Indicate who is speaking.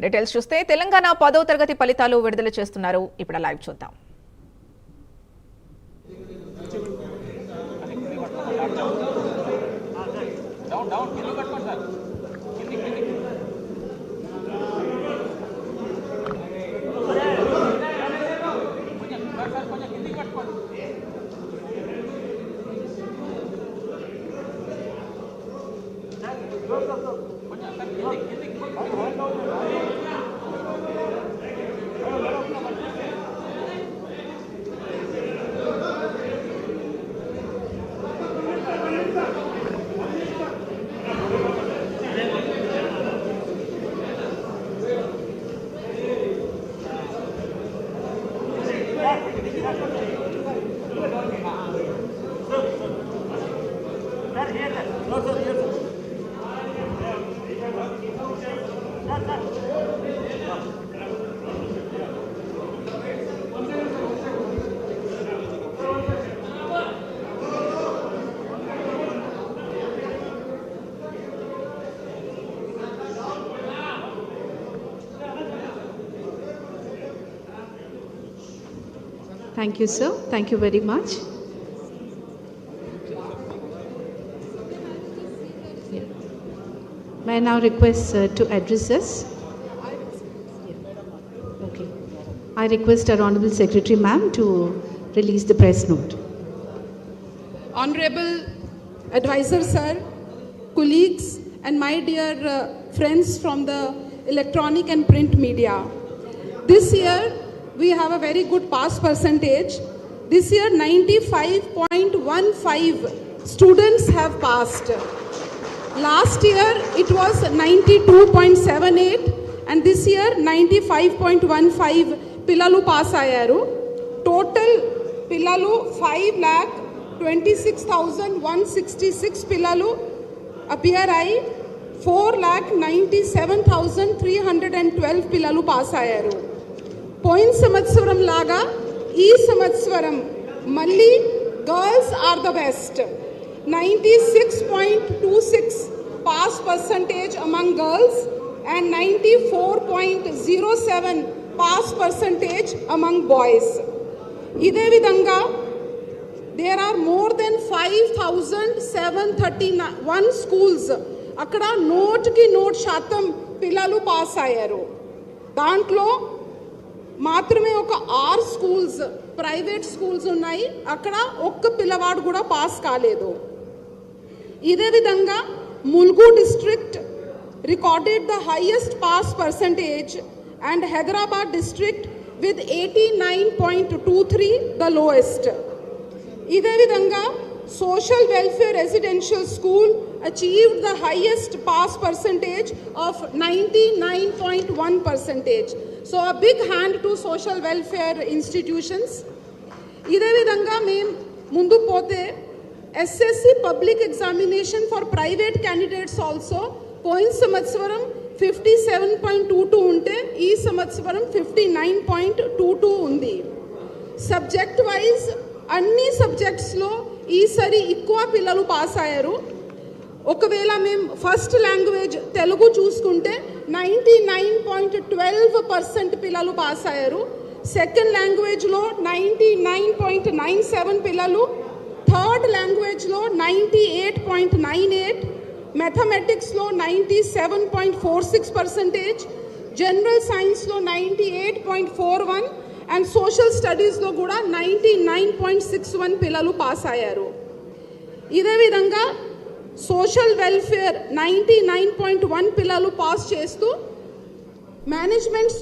Speaker 1: Details చూస్తే తెలంగాణ 10వ తరగతి ఫలితాలు విడుదల చేస్తున్నారు. ఇప్పుడు లైవ్ చూద్దాం.
Speaker 2: Thank you, sir. Thank you very much. Yeah. May I now request to address us? Yeah. Okay. I request our Honorable Secretary, ma'am, to release the press note.
Speaker 3: Honorable Advisor, sir, colleagues, and my dear friends from the electronic and print media. This year, we have a very good pass percentage. This year 95.15 students have passed. Last year it was 92.78 and this year 95.15 pillalu pass ayaru. Total pillalu 5,26,166 pillalu appear ayi 4,97,312 pillalu pass ayaru. పోయిన సంవత్సరం లాగా ఈ సంవత్సరం మళ్ళీ girls are the best. 96.26 pass percentage among girls and 94.07 pass percentage among boys. ఇదే విధంగా there are more than 5,731 schools అక్కడ నోటికి నోట్ శాతం పిల్లలు పాస్ అయ్యారు. దాంట్లో మాత్రమే ఒక 6 స్కూల్స్ ప్రైవేట్ స్కూల్స్ ఉన్నాయి, అక్కడ ఒక్క పిల్లవాడు కూడా పాస్ కాలేదు. ఇదే విధంగా Mulugu district recorded the highest pass percentage and Hyderabad district with 89.23 the lowest. ఇదే విధంగా social welfare residential school achieved the highest pass percentage of 99.1%. So a big hand to social welfare institutions. ఇదే విధంగా మేము ముందుకు పోతే SSC public examination for private candidates also పోయిన సంవత్సరం 57.22 ఉంటే ఈ సంవత్సరం 59.22 ఉంది. సబ్జెక్ట్ వైజ్ అన్ని సబ్జెక్ట్స్లో ఈసారి ఎక్కువ పిల్లలు పాస్ అయ్యారు. ఒకవేళ మేము ఫస్ట్ లాంగ్వేజ్ తెలుగు చూసుకుంటే 99.12% పిల్లలు పాస్ అయ్యారు. సెకండ్ లాంగ్వేజ్లో 99.97 పిల్లలు, థర్డ్ లాంగ్వేజ్లో 98.98, మ్యాథమెటిక్స్లో 97.46%, జనరల్ సైన్స్లో 98.41 అండ్ సోషల్ స్టడీస్లో కూడా 99.61 పిల్లలు పాస్ అయ్యారు. ఇదే విధంగా సోషల్ వెల్ఫేర్ 99.1 పిల్లలు పాస్ చేస్తూ మేనేజ్మెంట్